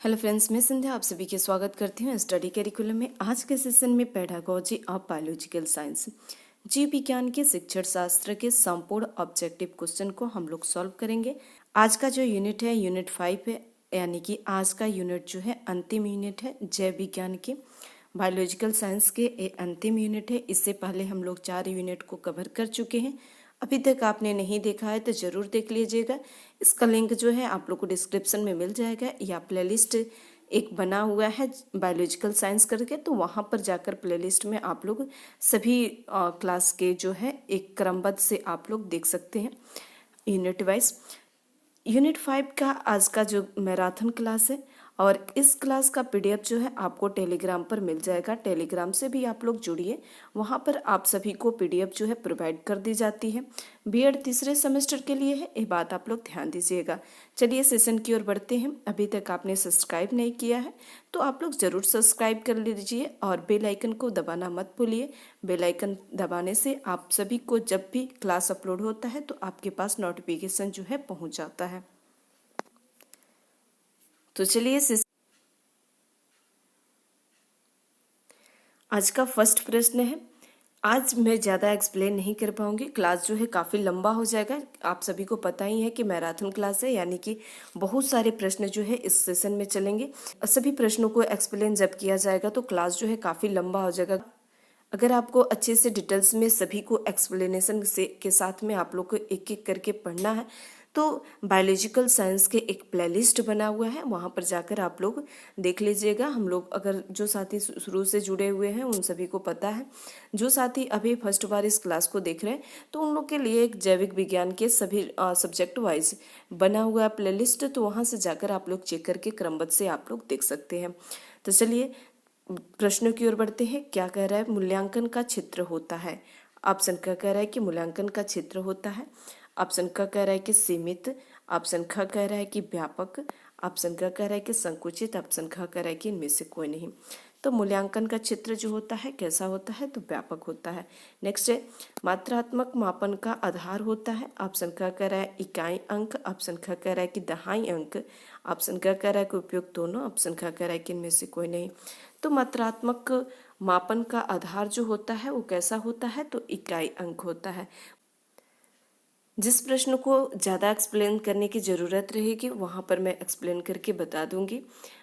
Hello friends, मैं संध्या आप सभी के स्वागत करती हूँ स्टडी करिकुलम में। आज के सेशन में पेडागोजी ऑफ बायोलॉजिकल साइंस जीव विज्ञान के शिक्षण शास्त्र के संपूर्ण ऑब्जेक्टिव क्वेश्चन को हम लोग सॉल्व करेंगे। आज का जो यूनिट है यूनिट 5 है, यानी कि आज का यूनिट जो है अंतिम यूनिट है जैव विज्ञान के बायोलॉजिकल साइंस के। ये अंतिम यूनिट है। इससे पहले हम लोग 4 यूनिट को कवर कर चुके हैं। अभी तक आपने नहीं देखा है तो ज़रूर देख लीजिएगा। इसका लिंक जो है आप लोग को डिस्क्रिप्शन में मिल जाएगा, या प्लेलिस्ट एक बना हुआ है बायोलॉजिकल साइंस करके, तो वहाँ पर जाकर प्लेलिस्ट में आप लोग सभी क्लास के जो है एक क्रमबद्ध से आप लोग देख सकते हैं यूनिट वाइज। यूनिट 5 का आज का जो मैराथन क्लास है, और इस क्लास का पीडीएफ जो है आपको टेलीग्राम पर मिल जाएगा। टेलीग्राम से भी आप लोग जुड़िए, वहाँ पर आप सभी को पीडीएफ जो है प्रोवाइड कर दी जाती है। बीएड तीसरे सेमेस्टर के लिए है, ये बात आप लोग ध्यान दीजिएगा। चलिए सेशन की ओर बढ़ते हैं। अभी तक आपने सब्सक्राइब नहीं किया है तो आप लोग ज़रूर सब्सक्राइब कर लीजिए और बेल आइकन को दबाना मत भूलिए। बेल आइकन दबाने से आप सभी को जब भी क्लास अपलोड होता है तो आपके पास नोटिफिकेशन जो है पहुँच जाता है। तो चलिए आज का फर्स्ट प्रश्न है। आज मैं ज़्यादा एक्सप्लेन नहीं कर पाऊंगी, क्लास जो है काफ़ी लंबा हो जाएगा। आप सभी को पता ही है कि मैराथन क्लास है, यानी कि बहुत सारे प्रश्न जो है इस सेशन में चलेंगे। सभी प्रश्नों को एक्सप्लेन जब किया जाएगा तो क्लास जो है काफ़ी लंबा हो जाएगा। अगर आपको अच्छे से डिटेल्स में सभी को एक्सप्लेनेशन से के साथ में आप लोग को एक एक करके पढ़ना है तो बायोलॉजिकल साइंस के एक प्लेलिस्ट बना हुआ है, वहाँ पर जाकर आप लोग देख लीजिएगा। हम लोग अगर जो साथी शुरू से जुड़े हुए हैं उन सभी को पता है, जो साथी अभी फर्स्ट बार इस क्लास को देख रहे हैं तो उन लोग के लिए एक जैविक विज्ञान के सभी सब्जेक्ट वाइज बना हुआ प्लेलिस्ट, तो वहाँ से जाकर आप लोग चेक करके क्रमबद्ध से आप लोग देख सकते हैं। तो चलिए प्रश्नों की ओर बढ़ते हैं। क्या कह रहा है? मूल्यांकन का क्षेत्र होता है। ऑप्शन का कह रहा है कि मूल्यांकन का क्षेत्र होता है। ऑप्शन का कह रहा है कि सीमित। ऑप्शन ख कह रहा है कि व्यापक। ऑप्शन का कह रहा है कि संकुचित। ऑप्शन ख कह रहा है कि इनमें से कोई नहीं। तो मूल्यांकन का क्षेत्र जो होता है कैसा होता है? तो व्यापक होता है। नेक्स्ट है मात्रात्मक मापन का आधार होता है। ऑप्शन का कह रहा है इकाई अंक। ऑप्शन ख कह रहा है कि दहाई अंक। ऑप्शन का कह रहा है कि उपयुक्त दोनों। ऑप्शन ख कह रहा है कि इनमें से कोई नहीं। तो मात्रात्मक मापन का आधार जो होता है वो कैसा होता है? तो इकाई अंक होता है। जिस प्रश्न को ज़्यादा एक्सप्लेन करने की ज़रूरत रहेगी वहाँ पर मैं एक्सप्लेन करके बता दूंगी।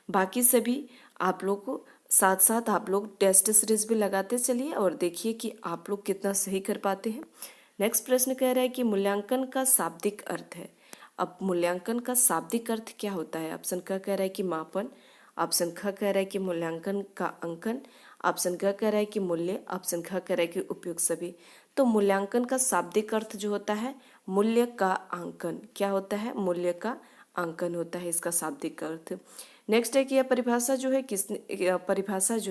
बाकी सभी आप लोग को साथ साथ आप लोग टेस्ट सीरीज भी लगाते चलिए और देखिए कि आप लोग कितना सही कर पाते हैं। नेक्स्ट प्रश्न कह रहा है कि मूल्यांकन का शाब्दिक अर्थ है। अब मूल्यांकन का शाब्दिक अर्थ क्या होता है? ऑप्शन का कह रहा है कि मापन। ऑप्शन ख कह रहा है कि मूल्यांकन का अंकन। ऑप्शन ग कह रहा है कि मूल्य। ऑप्शन ख कह रहा है कि उपयुक्त सभी। तो मूल्यांकन का शाब्दिक अर्थ जो होता है मूल्य का अंकन। क्या होता है? मूल्य का अंकन होता है इसका शाब्दिक अर्थ। नेक्स्ट है कि यह परिभाषा जो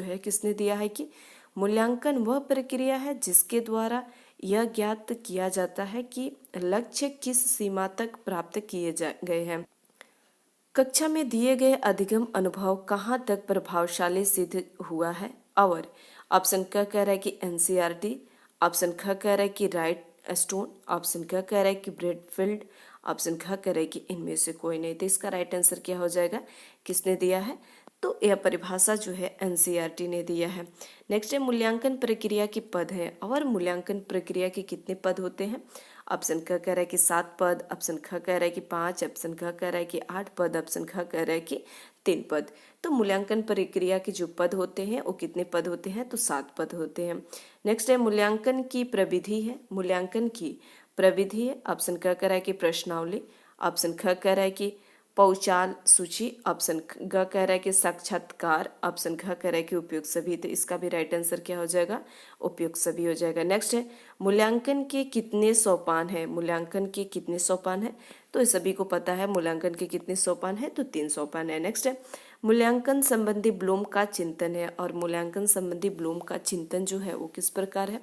है किसने दिया है कि मूल्यांकन वह प्रक्रिया है जिसके द्वारा यह ज्ञात किया जाता है कि लक्ष्य किस सीमा तक प्राप्त किए गए हैं। कक्षा में दिए गए अधिगम अनुभव कहाँ तक प्रभावशाली सिद्ध हुआ है? और ऑप्शन क कह रहा है कि एनसीईआरटी। ऑप्शन ख कह रहा है कि राइट स्टोन। ऑप्शन क कह रहा है कि ब्रेडफील्ड। ऑप्शन ख कह रहा है कि इनमें से कोई नहीं। तो इसका राइट आंसर क्या हो जाएगा? किसने दिया है? तो यह परिभाषा जो है एनसीईआरटी ने दिया है। नेक्स्ट है मूल्यांकन प्रक्रिया के पद है, और मूल्यांकन प्रक्रिया के कितने पद होते हैं? ऑप्शन क कह रहा है कि 7 पद। ऑप्शन ख कह रहा है कि 5। ऑप्शन ख कह रहा है कि 8 पद। ऑप्शन ख कह रहा है कि 3 पद। तो मूल्यांकन प्रक्रिया के जो पद होते हैं वो कितने पद होते हैं? तो 7 पद होते हैं। नेक्स्ट है मूल्यांकन की प्रविधि है। मूल्यांकन की प्रविधि है। ऑप्शन क कह रहा है कि प्रश्नावली। ऑप्शन ख कह रहा है कि पौचाल सूची। ऑप्शन ग कह रहा है कि साक्षात्कार। ऑप्शन ख कह रहा है कि उपयुक्त सभी। तो इसका भी राइट आंसर क्या हो जाएगा? उपयुक्त सभी हो जाएगा। नेक्स्ट है मूल्यांकन के कितने सोपान है। मूल्यांकन के कितने सोपान है? तो सभी को पता है मूल्यांकन के कितने सोपान है? तो 3 सोपान है। नेक्स्ट है मूल्यांकन संबंधी ब्लूम का चिंतन है, और मूल्यांकन संबंधी ब्लूम का चिंतन जो है वो किस प्रकार है?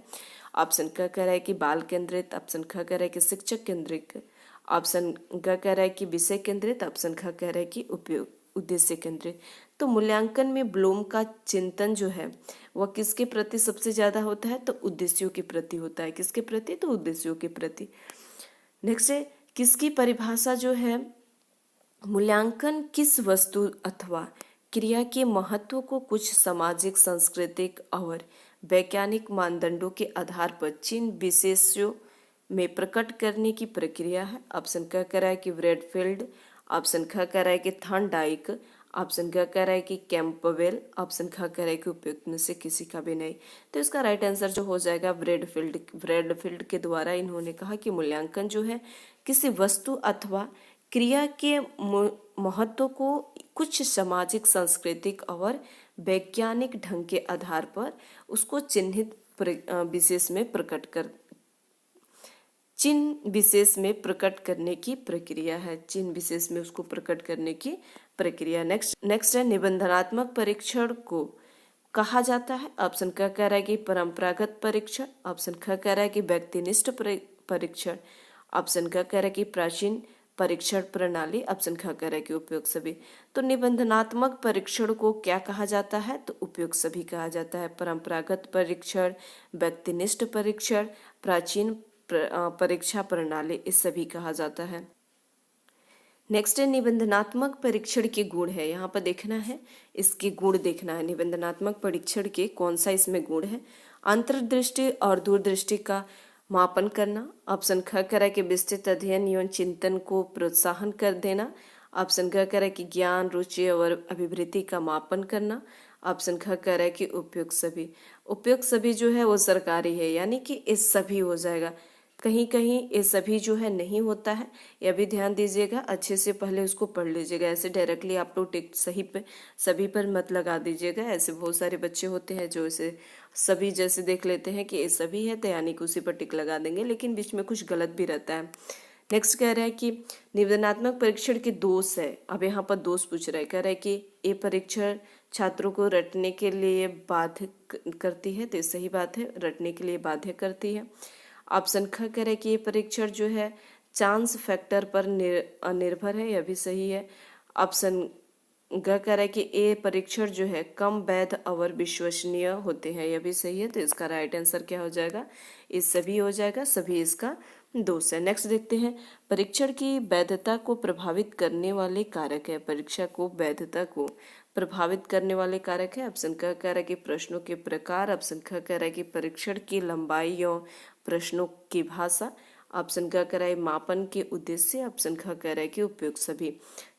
ऑप्शन क कह रहा है कि बाल केंद्रित। ऑप्शन ख कह रहा है कि शिक्षक केंद्रित। ऑप्शन ग कह रहा है कि विषय केंद्रित। ऑप्शन ख कह रहा है कि उपयोग उद्देश्य केंद्रित। तो मूल्यांकन में ब्लूम का चिंतन जो है वह किसके प्रति सबसे ज्यादा होता है? तो उद्देश्यों के प्रति होता है। किसके प्रति? तो उद्देश्यों के प्रति। नेक्स्ट है किसकी परिभाषा जो है मूल्यांकन किस वस्तु अथवा क्रिया के महत्व को कुछ सामाजिक, सांस्कृतिक और वैज्ञानिक मानदंडों के आधार पर जिन विशेषों में प्रकट करने की प्रक्रिया है। ऑप्शन क कह रहा है कि ब्रैडफील्ड, ऑप्शन ख कह रहा है कि थॉर्नडाइक, ऑप्शन ग कह रहा है कि कैंपबेल, ऑप्शन ख कह रहा है कि उपयुक्त में से किसी का भी नहीं। तो इसका राइट आंसर जो हो जाएगा ब्रैडफील्ड के द्वारा इन्होंने कहा कि मूल्यांकन जो है किसी वस्तु अथवा क्रिया के महत्व को कुछ सामाजिक, सांस्कृतिक और वैज्ञानिक ढंग के आधार पर उसको विशेष में प्रकट कर चिन्ह विशेष में प्रकट करने की प्रक्रिया है। चिन्ह विशेष में उसको प्रकट करने की प्रक्रिया। नेक्स्ट है निबंधनात्मक परीक्षण को कहा जाता है। ऑप्शन क कह रहा है कि परंपरागत परीक्षण, ऑप्शन ख कह रहा है कि व्यक्तिनिष्ठ परीक्षण, ऑप्शन क कह रहा है कि प्राचीन परीक्षण प्रणाली, ऑप्शन ख कह रहा है कि उपयुक्त सभी। तो निबंधनात्मक परीक्षण को क्या कहा जाता है? तो उपयुक्त सभी कहा जाता है। परंपरागत परीक्षण, व्यक्तिनिष्ठ परीक्षण, प्राचीन परीक्षा प्रणाली, इस सभी कहा जाता है। नेक्स्ट है निबंधनात्मक परीक्षण के गुण है। यहाँ पर देखना है, इसके गुण देखना है। निबंधनात्मक परीक्षण के कौन सा इसमें गुण है? अंतर्दृष्टि और दूरदृष्टि का मापन करना, ऑप्शन ख कह रहा है कि विस्तृत अध्ययन एवं चिंतन को प्रोत्साहन कर देना, ऑप्शन ग कह रहा है कि ज्ञान, रुचि और अभिवृद्धि का मापन करना, ऑप्शन ख कह रहा है कि उपयुक्त सभी। उपयुक्त सभी जो है वो सरकारी है, यानी कि इस सभी हो जाएगा। कहीं कहीं ये सभी जो है नहीं होता है, यह भी ध्यान दीजिएगा। अच्छे से पहले उसको पढ़ लीजिएगा, ऐसे डायरेक्टली आप लोग टिक सही पे सभी पर मत लगा दीजिएगा। ऐसे बहुत सारे बच्चे होते हैं जो इसे सभी जैसे देख लेते हैं कि ये सभी है तो यानी कि उसी पर टिक लगा देंगे, लेकिन बीच में कुछ गलत भी रहता है। नेक्स्ट कह रहा है कि निबंधनात्मक परीक्षण के दोष है। अब यहाँ पर दोष पूछ रहा है, कह रहा है कि ये परीक्षण छात्रों को रटने के लिए बाध्य करती है, तो सही बात है, रटने के लिए बाध्य करती है। ऑप्शन ख कह रहा है कि ये परीक्षण जो है चांस फैक्टर पर निर्भर है, यह भी सही है। ऑप्शन ग कह रहा है कि ये परीक्षण जो है कम वैध और विश्वसनीय होते हैं, यह भी सही है। तो इसका राइट आंसर क्या हो जाएगा? इस सभी हो जाएगा, सभी इसका दोष है। नेक्स्ट देखते हैं, परीक्षण की वैधता को प्रभावित करने वाले कारक है। परीक्षा को वैधता को प्रभावित करने वाले कारक है। ऑप्शन क कह रहा है कि प्रश्नों के प्रकार, ऑप्शन ख कह रहा है कि परीक्षण की लंबाई और प्रश्नों की भाषा, ऑप्शन क कह रहा है मापन के उद्देश्य, ऑप्शन ख कह रहा है कि उपयुक्त सभी।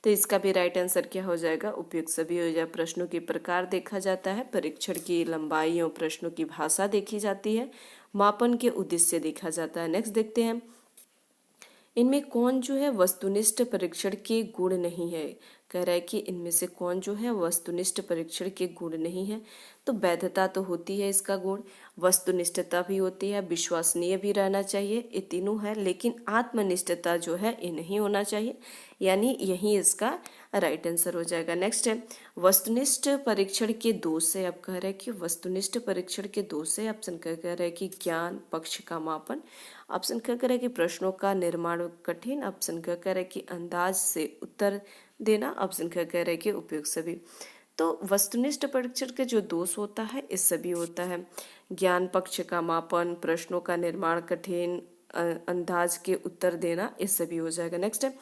तो इसका भी राइट आंसर क्या हो जाएगा? उपयुक्त सभी हो जाएगा। प्रश्नों के प्रकार देखा जाता है, परीक्षण की लंबाई और प्रश्नों की भाषा देखी जाती है, मापन के उद्देश्य देखा जाता है। नेक्स्ट देखते हैं, इनमें कौन जो है वस्तुनिष्ठ परीक्षण के गुण नहीं है। कह रहा है कि इनमें से कौन जो है वस्तुनिष्ठ परीक्षण के गुण नहीं है। तो वैधता तो होती है इसका गुण, वस्तुनिष्ठता भी होती है, विश्वसनीय भी रहना चाहिए, ये तीनों है। लेकिन आत्मनिष्ठता जो है ये नहीं होना चाहिए, यानी यही इसका राइट आंसर हो जाएगा। नेक्स्ट है वस्तुनिष्ठ परीक्षण के दोष है। अब कह रहे हैं कि वस्तुनिष्ठ परीक्षण के दोष है। ऑप्शन कह रहा है कि ज्ञान पक्ष का मापन, ऑप्शन कह रहा है कि प्रश्नों का निर्माण कठिन, ऑप्शन कह रहा है कि अंदाज से उत्तर देना, ऑप्शन कह रहा है कि उपयुक्त सभी। तो वस्तुनिष्ठ परीक्षण के जो दोष होता है इस सभी होता है, ज्ञान पक्ष का मापन, प्रश्नों का निर्माण कठिन, अंदाज के उत्तर देना, इस सभी हो जाएगा। नेक्स्ट है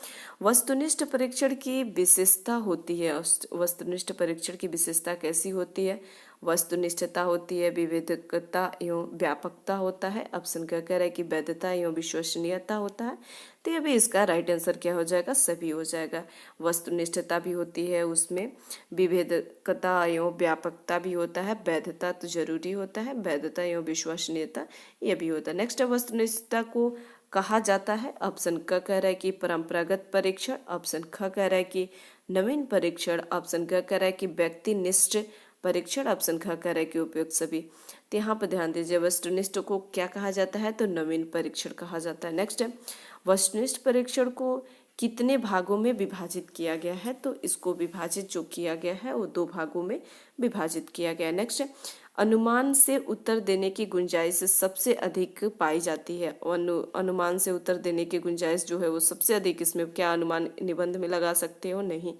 वस्तुनिष्ठ परीक्षण की विशेषता होती है। वस्तुनिष्ठ परीक्षण की विशेषता कैसी होती है? वस्तुनिष्ठता होती है, विविधता एवं व्यापकता होता है, ऑप्शन क्या कह रहा है कि वैधता एवं विश्वसनीयता होता है। तो ये भी इसका राइट आंसर क्या हो जाएगा? सभी हो जाएगा। वस्तुनिष्ठता भी होती है, उसमें विविधता एवं व्यापकता भी होता है, वैधता तो जरूरी होता है, वैधता एवं विश्वसनीयता ये भी होता है। नेक्स्ट है वस्तुनिष्ठता को कहा जाता है। ऑप्शन क कह रहा है कि परंपरागत परीक्षण, ऑप्शन ख कह रहा है कि नवीन परीक्षण, ऑप्शन ग कह रहा है कि व्यक्तिनिष्ठ परीक्षण, ऑप्शन ख कह रहा है कि उपयुक्त सभी। तो यहाँ पर ध्यान दीजिए, वस्तुनिष्ठ को क्या कहा जाता है? तो नवीन परीक्षण कहा जाता है। नेक्स्ट है वस्तुनिष्ठ परीक्षण को कितने भागों में विभाजित किया गया है? तो इसको विभाजित जो किया गया है वो 2 भागों में विभाजित किया गया है। नेक्स्ट है अनुमान से उत्तर देने की गुंजाइश सबसे अधिक पाई जाती है। अनुमान से उत्तर देने की गुंजाइश जो है वो सबसे अधिक, इसमें क्या अनुमान निबंध में लगा सकते हो? नहीं।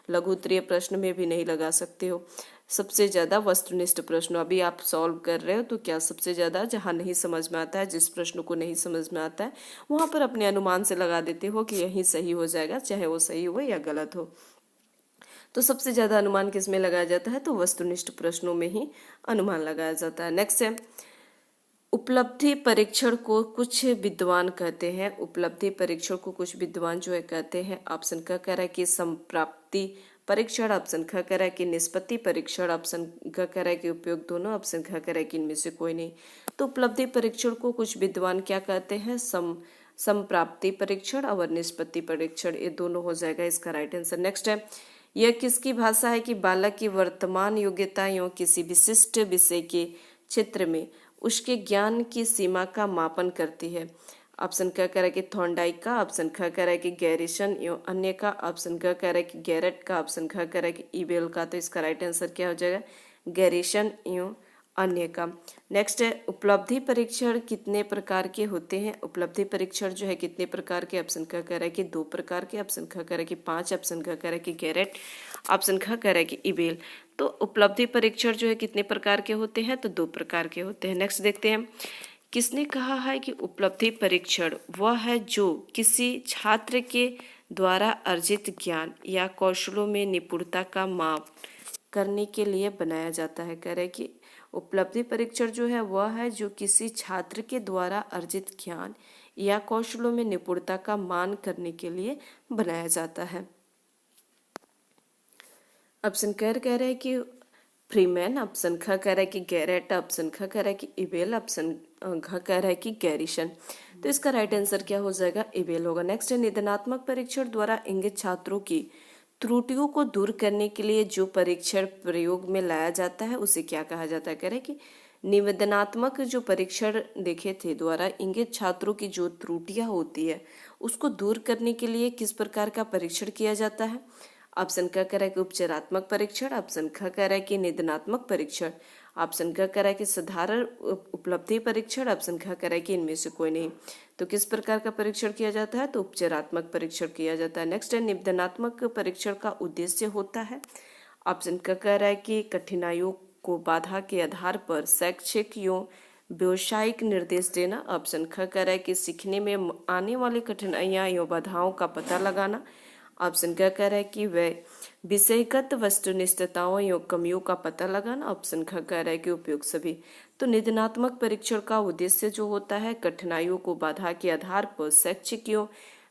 लघु उत्तरीय प्रश्न में भी नहीं लगा सकते हो। सबसे ज़्यादा वस्तुनिष्ठ प्रश्न अभी आप सॉल्व कर रहे हो, तो क्या सबसे ज़्यादा जहाँ नहीं समझ में आता है, जिस प्रश्न को नहीं समझ में आता है, वहाँ पर अपने अनुमान से लगा देते हो कि यही सही हो जाएगा, चाहे वो सही हो या गलत हो। तो सबसे ज़्यादा अनुमान किस में लगाया जाता है, तो वस्तुनिष्ठ प्रश्नों में ही अनुमान लगाया जाता है। नेक्स्ट है, उपलब्धि परीक्षण को कुछ विद्वान कहते हैं, उपलब्धि परीक्षण को कुछ विद्वान जो है कहते हैं। ऑप्शन क कह रहा है कि संप्राप्ति परीक्षण, ऑप्शन ख कह रहा है कि निष्पत्ति परीक्षण, ऑप्शन ग कह रहा है कि उपयोग दोनों, ऑप्शन ख कह रहा है कि इनमें से कोई नहीं। तो उपलब्धि परीक्षण को कुछ विद्वान क्या कहते हैं, संप्राप्ति परीक्षण और निष्पत्ति परीक्षण, ये दोनों हो जाएगा इसका राइट आंसर। नेक्स्ट है, यह किसकी भाषा है कि बालक की वर्तमान योग्यता एवं किसी विशिष्ट विषय के क्षेत्र में उसके ज्ञान की सीमा का मापन करती है। ऑप्शन क कह रहा है कि थॉर्नडाइक का, ऑप्शन ख कह रहा है कि गैरिसन एवं अन्य का, ऑप्शन ग कह रहा है कि गैरेट का, ऑप्शन ख कह रहा है कि ईबेल का। तो इसका राइट आंसर क्या हो जाएगा, गैरिसन एवं अन्य का। नेक्स्ट है, उपलब्धि परीक्षण कितने प्रकार के होते हैं, उपलब्धि परीक्षण जो है कितने प्रकार के, ऑप्शन क कह रहा है कि 2 प्रकार के, ऑप्शन ख कह रहा है कि 5, ऑप्शन ग कह रहा है कि गैरेट, ऑप्शन ख कह रहा है कि ईबेल। तो उपलब्धि परीक्षण जो है कितने प्रकार के होते हैं, तो 2 प्रकार के होते हैं। नेक्स्ट देखते हैं, किसने कहा है कि उपलब्धि परीक्षण वह है जो किसी छात्र के द्वारा अर्जित ज्ञान या कौशलों में निपुणता का माप करने के लिए बनाया जाता है। कह रहे कि उपलब्धि परीक्षण जो है वह है जो किसी छात्र के द्वारा अर्जित ज्ञान या कौशलों में निपुणता का मान करने के लिए बनाया जाता है। ऑप्शन कह रहा है कि फ्रीमैन, ऑप्शन ख कह रहा है कि गैरेट, ऑप्शन ख कह रहा है कि इबेल, ऑप्शन घ कह रहा है कि गैरिसन। तो इसका राइट आंसर क्या हो जाएगा, इबेल होगा। नेक्स्ट है, निदानात्मक परीक्षण द्वारा इंगित छात्रों की त्रुटियों को दूर करने के लिए जो परीक्षण प्रयोग में लाया जाता है उसे क्या कहा जाता है। कह रहे कि निवेदनात्मक जो परीक्षण देखे थे द्वारा इंगित छात्रों की जो त्रुटियां होती है उसको दूर करने के लिए किस प्रकार का परीक्षण किया जाता है। ऑप्शन क कह रहा है कि उपचारात्मक परीक्षण, ऑप्शन ख कह रहा है कि निदानात्मक परीक्षण, ऑप्शन क कह रहा है कि साधारण उपलब्धि परीक्षण, ऑप्शन ख कह रहा है कि इनमें से कोई नहीं। तो किस प्रकार का परीक्षण किया जाता है, तो उपचारात्मक परीक्षण किया जाता है। नेक्स्ट है, निवेदनात्मक परीक्षण का उद्देश्य होता है। ऑप्शन क कह रहा है कि कठिनाइयों को बाधा के आधार पर शैक्षिक एवं व्यवसायिक निर्देश देना, ऑप्शन ख कह रहा है कि सीखने में आने वाली कठिनाइयाँ एवं बाधाओं का पता लगाना, ऑप्शन क्या कह रहा है कि वह विषयगत वस्तुनिष्ठताओं एवं कमियों का पता लगाना, ऑप्शन ख कह रहा है कि उपयोग सभी। तो निदानात्मक परीक्षण का उद्देश्य जो होता है कठिनाइयों को बाधा के आधार पर शैक्षिक एवं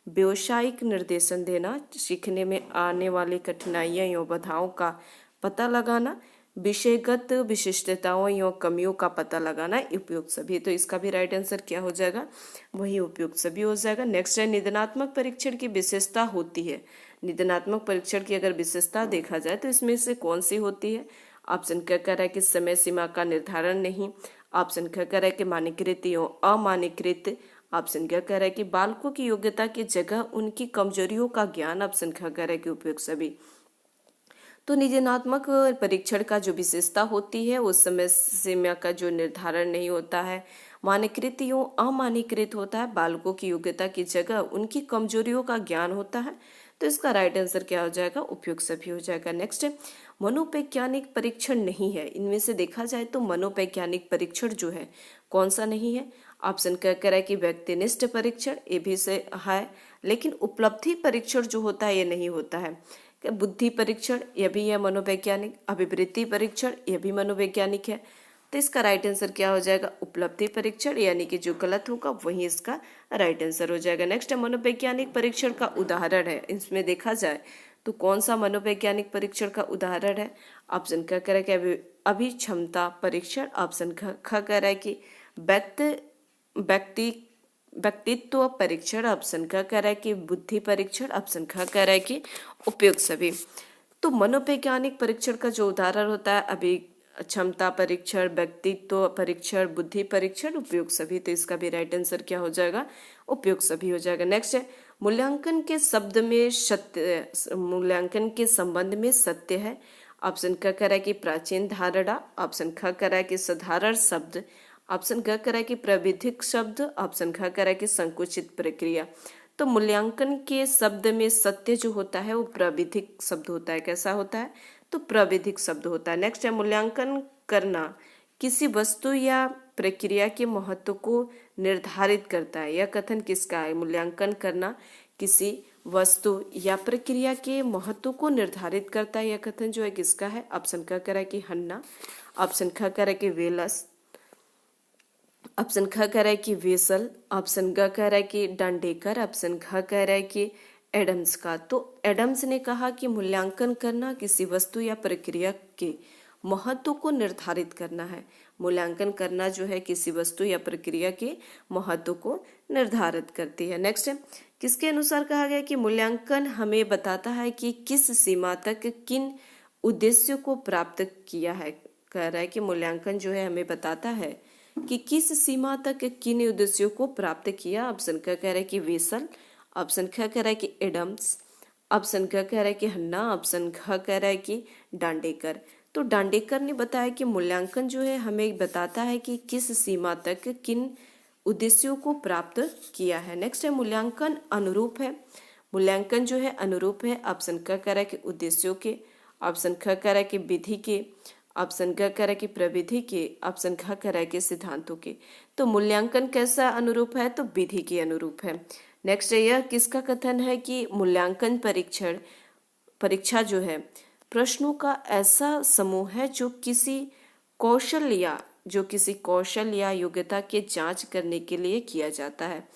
व्यवसायिक निर्देशन देना, सीखने में आने वाली कठिनाइयाँ एवं बाधाओं का पता लगाना, विषयगत विशिष्टताओं एवं कमियों का पता लगाना, उपयुक्त सभी। तो इसका भी राइट आंसर क्या हो जाएगा, वही उपयुक्त सभी हो जाएगा। नेक्स्ट है, निदानात्मक परीक्षण की विशेषता होती है। निदानात्मक परीक्षण की अगर विशेषता देखा जाए तो इसमें से कौन सी होती है। ऑप्शन क्या कह रहा है कि समय सीमा का निर्धारण नहीं, ऑप्शन क्या कह रहा है कि मानकीकृत एवं अमानकीकृत, ऑप्शन क्या कह रहा है कि बालकों की योग्यता की जगह उनकी कमजोरियों का ज्ञान, ऑप्शन क्या कह रहा है कि उपयुक्त सभी। तो निदानात्मक परीक्षण का जो विशेषता होती है उस समय सीमा का जो निर्धारण नहीं होता है, मानकीकृत एवं अमानकीकृत होता है, बालकों की योग्यता की जगह उनकी कमजोरियों का ज्ञान होता है। तो इसका राइट आंसर क्या हो जाएगा, उपयुक्त सभी हो जाएगा। नेक्स्ट है, मनोवैज्ञानिक परीक्षण नहीं है। इनमें से देखा जाए तो मनोवैज्ञानिक परीक्षण जो है कौन सा नहीं है। ऑप्शन क्या कह रहा है कि व्यक्तिनिष्ठ परीक्षण, ये भी से है, लेकिन उपलब्धि परीक्षण जो होता है ये नहीं होता है। बुद्धि परीक्षण यह भी है मनोवैज्ञानिक, अभिवृत्ति परीक्षण यह भी मनोवैज्ञानिक है। तो इसका राइट आंसर क्या हो जाएगा, उपलब्धि परीक्षण, यानी कि जो गलत होगा वही इसका राइट आंसर हो जाएगा। नेक्स्ट है, मनोवैज्ञानिक परीक्षण का उदाहरण है। इसमें देखा जाए तो कौन सा मनोवैज्ञानिक परीक्षण का उदाहरण है। ऑप्शन क्या कह रहा है कि अभिक्षमता परीक्षण, ऑप्शन ख कह रहा है कि व्यक्तित्व परीक्षण, ऑप्शन क कह रहा है कि बुद्धि परीक्षण, ऑप्शन ख कह रहा है कि उपयुक्त सभी। तो मनोवैज्ञानिक परीक्षण का जो उदाहरण होता है अभी क्षमता परीक्षण, व्यक्तित्व परीक्षण, बुद्धि परीक्षण, उपयुक्त सभी। तो इसका भी राइट आंसर क्या हो जाएगा, उपयुक्त सभी हो जाएगा। नेक्स्ट है, मूल्यांकन के शब्द में सत्य, मूल्यांकन के संबंध में सत्य है। ऑप्शन क कह रहा है कि प्राचीन धारणा, ऑप्शन ख कह रहा है कि साधारण शब्द, ऑप्शन ग कह रहा है कि प्राविधिक शब्द, ऑप्शन ख कह रहा है कि संकुचित प्रक्रिया। तो मूल्यांकन के शब्द में सत्य जो होता है वो प्राविधिक शब्द होता है। कैसा होता है? तो प्राविधिक शब्द होता है। नेक्स्ट है मूल्यांकन करना किसी वस्तु या प्रक्रिया के महत्व को निर्धारित करता है। यह कथन किसका है? मूल्यांकन करना किसी वस्तु या प्रक्रिया के महत्व को निर्धारित करता है। यह कथन जो है किसका है? ऑप्शन क कह रहा है कि हन्ना, ऑप्शन ख कह रहा है कि वेलस, ऑप्शन ख कह रहा है कि वेसल, ऑप्शन ग कह रहा है कि डांडेकर, ऑप्शन घ कह रहा है कि एडम्स का। तो एडम्स ने कहा कि मूल्यांकन करना किसी वस्तु या प्रक्रिया के महत्व को निर्धारित करना है। मूल्यांकन करना जो है किसी वस्तु या प्रक्रिया के महत्व को निर्धारित करती है। नेक्स्ट है किसके अनुसार कहा गया कि मूल्यांकन हमें बताता है कि किस सीमा तक किन उद्देश्यों को प्राप्त किया है। कह रहा है कि मूल्यांकन जो है हमें बताता है कि किस सीमा तक किन उद्देश्यों को प्राप्त किया। ऑप्शन क कह रहा है कि वेसल, ऑप्शन ख कह रहा है कि एडम्स, ऑप्शन ग कह रहा है कि हन्ना, ऑप्शन घ कह रहा है कि डांडेकर। तो डांडेकर ने बताया कि मूल्यांकन जो है हमें बताता है कि किस सीमा तक किन उद्देश्यों को प्राप्त किया है। नेक्स्ट है मूल्यांकन अनुरूप है। मूल्यांकन जो है अनुरूप है। ऑप्शन क कह रहा है कि उद्देश्यों के, ऑप्शन ख कह रहा है कि विधि के, ऑप्शन ग कह रहा है कि प्रविधि के, ऑप्शन घ कह रहा है कि सिद्धांतों के। तो मूल्यांकन कैसा अनुरूप है? तो विधि के अनुरूप है। नेक्स्ट यह किसका कथन है कि मूल्यांकन परीक्षा जो है प्रश्नों का ऐसा समूह है जो किसी कौशल या योग्यता के जांच करने के लिए किया जाता है।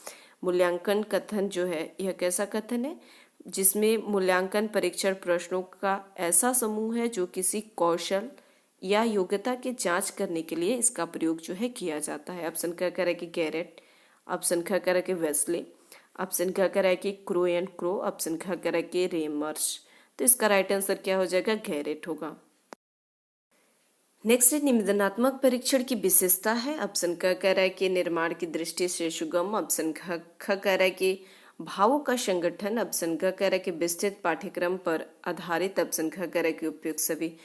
मूल्यांकन कथन जो है यह कैसा कथन है? जिसमें मूल्यांकन परीक्षण प्रश्नों का ऐसा समूह है जो किसी कौशल या योग्यता के जांच करने के लिए इसका प्रयोग जो है किया जाता है। ऑप्शन क कह रहा है कि गैरेट, ऑप्शन ख कह रहा है कि वेस्ले, ऑप्शन ख कह रहा है कि क्रो एंड क्रो, ऑप्शन ख कह रहा है कि रेमर्स। तो इसका राइट आंसर क्या हो जाएगा? गैरेट होगा। नेक्स्ट है निवेदनात्मक परीक्षण की विशेषता है। ऑप्शन क कह रहा है कि निर्माण की दृष्टि से सुगम, ऑप्शन ख कह रहा है कि भावों का संगठन, ऑप्शन ग कह रहा है कि विस्तृत पाठ्यक्रम पर आधारित, ऑप्शन ख कह रहा है कि उपयुक्त सभी।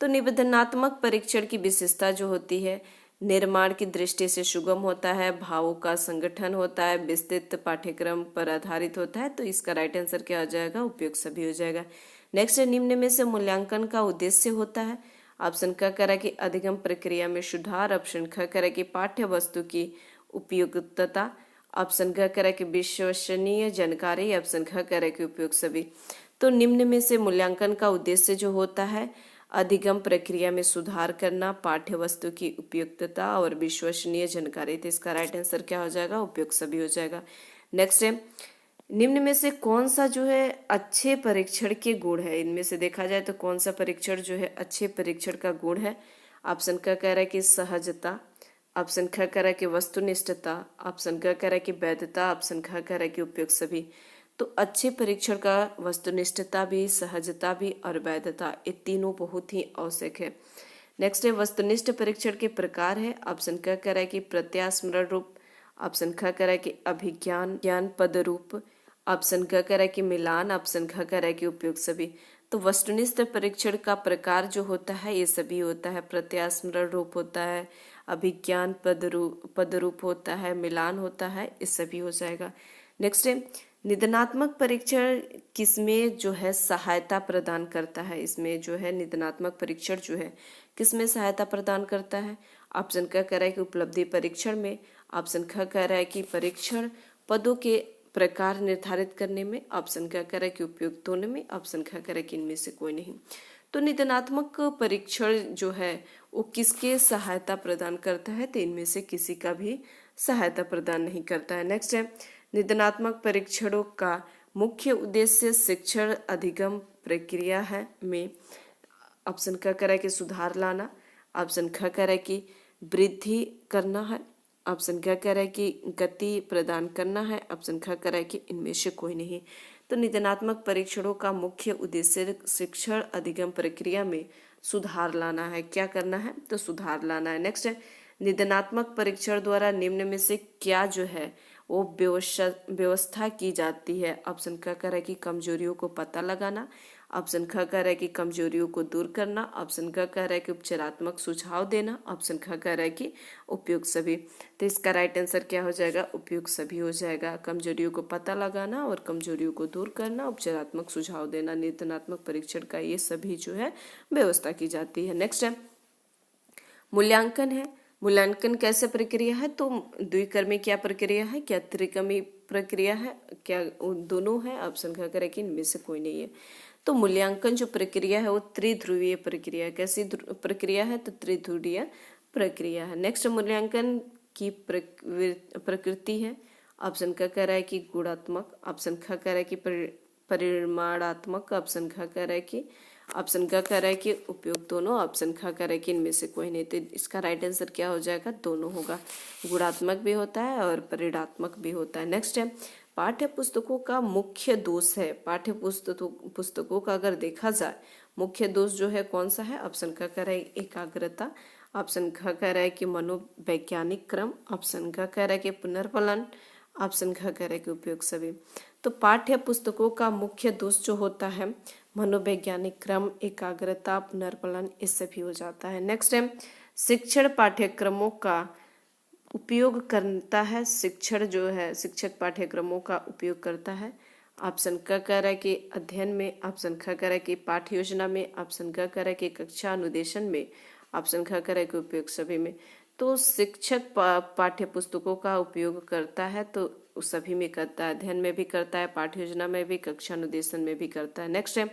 तो निवेदनात्मक परीक्षण की विशेषता जो होती है निर्माण की दृष्टि से सुगम होता है, भावों का संगठन होता है, विस्तृत पाठ्यक्रम पर आधारित होता है। तो इसका राइट आंसर क्या हो जाएगा? उपयुक्त सभी हो जाएगा। नेक्स्ट है निम्न में से मूल्यांकन का उद्देश्य होता है। ऑप्शन क कह रहा है कि अधिगम प्रक्रिया में सुधार, ऑप्शन ख कह रहा है कि पाठ्य वस्तु की उपयुक्तता, ऑप्शन ग कह रहा है कि विश्वसनीय जानकारी, ऑप्शन ख कह रहा है कि उपयुक्त सभी। तो निम्न में से मूल्यांकन का उद्देश्य जो होता है अधिगम प्रक्रिया में सुधार करना, पाठ्य वस्तु की उपयुक्तता और विश्वसनीय जानकारी। तो इसका राइट आंसर क्या हो जाएगा? उपयुक्त सभी हो जाएगा। नेक्स्ट है निम्न में से कौन सा जो है अच्छे परीक्षण के गुण है? इनमें से देखा जाए तो कौन सा परीक्षण जो है अच्छे परीक्षण का गुण है? ऑप्शन क कह रहा है कि सहजता, ऑप्शन ख कह रहा है कि वस्तुनिष्ठता, ऑप्शन ग कह रहा है कि वैधता, ऑप्शन ख कह रहा है कि उपयुक्त सभी। तो अच्छे परीक्षण का वस्तुनिष्ठता भी, सहजता भी और वैधता, ये तीनों बहुत ही आवश्यक है। नेक्स्ट है वस्तुनिष्ठ परीक्षण के प्रकार है। ऑप्शन क कह रहा है कि प्रत्यास्मरण रूप, ऑप्शन ख कह रहा है कि अभिज्ञान ज्ञान पद रूप, ऑप्शन ग कह रहा है कि मिलान, ऑप्शन घ कह रहा है कि उपयुक्त सभी। तो वस्तुनिष्ठ परीक्षण का प्रकार जो होता है ये सभी होता है, प्रत्यास्मरण रूप होता है, अभिज्ञान पद रूप होता है, मिलान होता है, ये सभी हो जाएगा। नेक्स्ट है निदानात्मक परीक्षण किसमें जो है सहायता प्रदान करता है? इसमें जो है निदानात्मक परीक्षण जो है किसमें सहायता प्रदान करता है? ऑप्शन क कह रहा है कि उपलब्धि परीक्षण में, ऑप्शन ख कह रहा है कि परीक्षण पदों के प्रकार निर्धारित करने में, ऑप्शन क कह रहा है कि उपयुक्त होने में, ऑप्शन ख कह रहा है कि इनमें से कोई नहीं। तो निदानात्मक परीक्षण जो है वो किसके सहायता प्रदान करता है? तो इनमें से किसी का भी सहायता प्रदान नहीं करता है। नेक्स्ट है निदानात्मक परीक्षणों का मुख्य उद्देश्य शिक्षण अधिगम प्रक्रिया है में, ऑप्शन क कह रहा है कि सुधार लाना, ऑप्शन ख कह रहा है कि वृद्धि करना है, ऑप्शन ग कह रहा है कि गति प्रदान करना है, ऑप्शन ख कह रहा है कि इनमें से कोई नहीं। तो निदानात्मक परीक्षणों का मुख्य उद्देश्य शिक्षण अधिगम प्रक्रिया में सुधार लाना है। क्या करना है? तो सुधार लाना है। नेक्स्ट है निदानात्मक परीक्षण द्वारा निम्न में से क्या जो है वो व्यवस्था की जाती है? ऑप्शन क कह रहा है कि कमजोरियों को पता लगाना, ऑप्शन ख कह रहा है कि कमजोरियों को दूर करना, ऑप्शन ग कह रहा है कि उपचारात्मक सुझाव देना, ऑप्शन ख कह रहा है कि उपयुक्त सभी। तो इसका राइट आंसर क्या हो जाएगा? उपयुक्त सभी हो जाएगा। कमजोरियों को पता लगाना और कमजोरियों को दूर करना, उपचारात्मक सुझाव देना, निर्देशात्मक परीक्षण का ये सभी जो है व्यवस्था की जाती है। नेक्स्ट है मूल्यांकन है। मूल्यांकन कैसे प्रक्रिया है? तो द्विकर्मी क्या प्रक्रिया है, क्या त्रिकर्मी प्रक्रिया है, क्या दोनों है? ऑप्शन ख करें कि इनमें से कोई नहीं है। तो मूल्यांकन जो प्रक्रिया है वो त्रिध्रुवीय प्रक्रिया है। कैसी प्रक्रिया है? तो त्रिध्रुवीय प्रक्रिया है। नेक्स्ट मूल्यांकन की प्रकृति है। ऑप्शन क कह रहा है कि गुणात्मक, ऑप्शन ख कह रहा है कि परिमाणात्मक, ऑप्शन ख कह रहा है कि ऑप्शन ग कह रहा है कि उपयोग दोनों, ऑप्शन ख कह रहा है कि इनमें से कोई नहीं। तो इसका राइट आंसर क्या हो जाएगा? दोनों होगा। गुणात्मक भी होता है और परिमाणात्मक भी होता है। नेक्स्ट है पाठ्य पुस्तकों का मुख्य दोष है। पाठ्य पुस्तकों का अगर देखा जाए मुख्य दोष जो है कौन सा है? ऑप्शन क कह रहा है एकाग्रता, ऑप्शन ख कह रहा है कि मनोवैज्ञानिक क्रम, ऑप्शन ग कह रहा है कि पुनर्फलन, ऑप्शन ख कह रहा है कि उपयोग सभी। तो पाठ्य पुस्तकों का मुख्य दोष जो होता है मनोवैज्ञानिक क्रम, एकाग्रता, पुनर्फलन, इससे भी हो जाता है। नेक्स्ट है शिक्षण पाठ्यक्रमों का उपयोग करता है। शिक्षण जो है शिक्षक पाठ्यक्रमों का उपयोग करता है। ऑप्शन क कह रहा है कि अध्ययन में, ऑप्शन ख कह रहा है कि पाठ्य योजना में, ऑप्शन ग कह रहा है कि कक्षा अनुदेशन में, ऑप्शन ख कह रहा है कि उपयोग सभी में। तो शिक्षक पाठ्य पुस्तकों का उपयोग करता है तो सभी में करता है, अध्ययन में भी करता है, पाठ्य योजना में भी, कक्षा अनुदेशन में भी करता है। नेक्स्ट है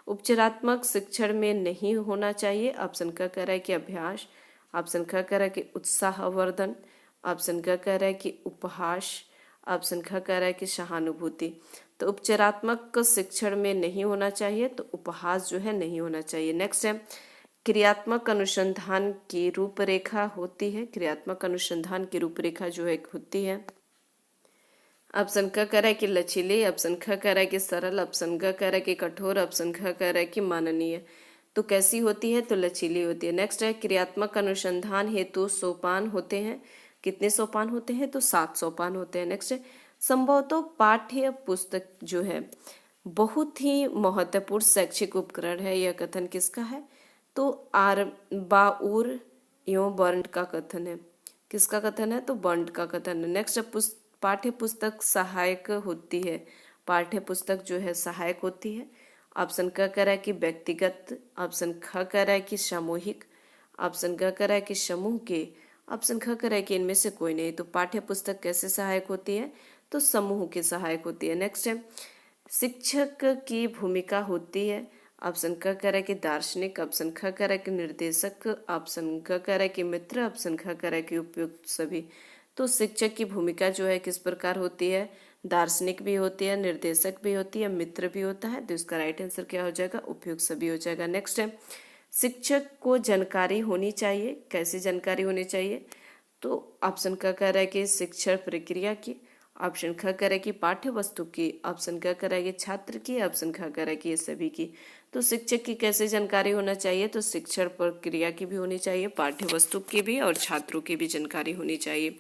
उपचारात्मक शिक्षण में नहीं होना चाहिए। ऑप्शन क कह रहा है कि अभ्यास, ऑप्शन ख कह रहा है कि उत्साहवर्धन, ऑप्शन ग कह रहा है कि उपहास, ऑप्शन ख कह रहा है कि सहानुभूति। तो उपचारात्मक शिक्षण में नहीं होना चाहिए तो उपहास जो है नहीं होना चाहिए। नेक्स्ट है क्रियात्मक अनुसंधान की रूपरेखा होती है। क्रियात्मक अनुसंधान की रूपरेखा जो है होती है। ऑप्शन क कह रहा है कि लचीले, ऑप्शन ख कह रहा है कि सरल, ऑप्शन ग कह रहा है कि कठोर, ऑप्शन ख कह रहा है कि माननीय। तो कैसी होती है? तो लचीली होती है। नेक्स्ट है क्रियात्मक अनुसंधान हेतु सोपान होते हैं। कितने सोपान होते हैं? तो 7 सोपान होते हैं। नेक्स्ट है संभवतः पाठ्य पुस्तक जो है बहुत ही महत्वपूर्ण शैक्षिक उपकरण है। यह कथन किसका है? तो आर्बाउर एवं बर्न्ड का कथन है। किसका कथन है? तो बर्न्ड का कथन है। नेक्स्ट पाठ्य पुस्तक सहायक होती है। पाठ्य पुस्तक जो है सहायक होती है। ऑप्शन क कह रहा है कि व्यक्तिगत, ऑप्शन ख कह रहा है कि सामूहिक, ऑप्शन ग कह रहा है कि समूह के, ऑप्शन ख कह रहा है कि इनमें से कोई नहीं। तो पाठ्य पुस्तक कैसे सहायक होती है? तो समूह के सहायक होती है। नेक्स्ट है शिक्षक की भूमिका होती है। ऑप्शन क कह रहा है कि दार्शनिक, ऑप्शन ख कह रहा है कि निर्देशक, ऑप्शन ग कह रहा है कि मित्र, ऑप्शन ख कह रहा है कि उपयुक्त सभी। तो शिक्षक की भूमिका जो है किस प्रकार होती है? दार्शनिक भी होती है, निर्देशक भी होती है, मित्र भी होता है। तो इसका राइट आंसर क्या हो जाएगा? उपयुक्त सभी हो जाएगा। नेक्स्ट है शिक्षक को जानकारी होनी चाहिए। कैसी जानकारी होनी चाहिए? तो ऑप्शन क कह रहा है कि शिक्षण प्रक्रिया की, ऑप्शन ख कह रहा है कि पाठ्य वस्तु की, ऑप्शन क कह रहा है कि छात्र की, ऑप्शन ख कह रहा है कि ये सभी की। तो शिक्षक की कैसे जानकारी होना चाहिए? तो शिक्षण प्रक्रिया की भी होनी चाहिए, पाठ्य वस्तु की भी और छात्रों की भी जानकारी होनी चाहिए।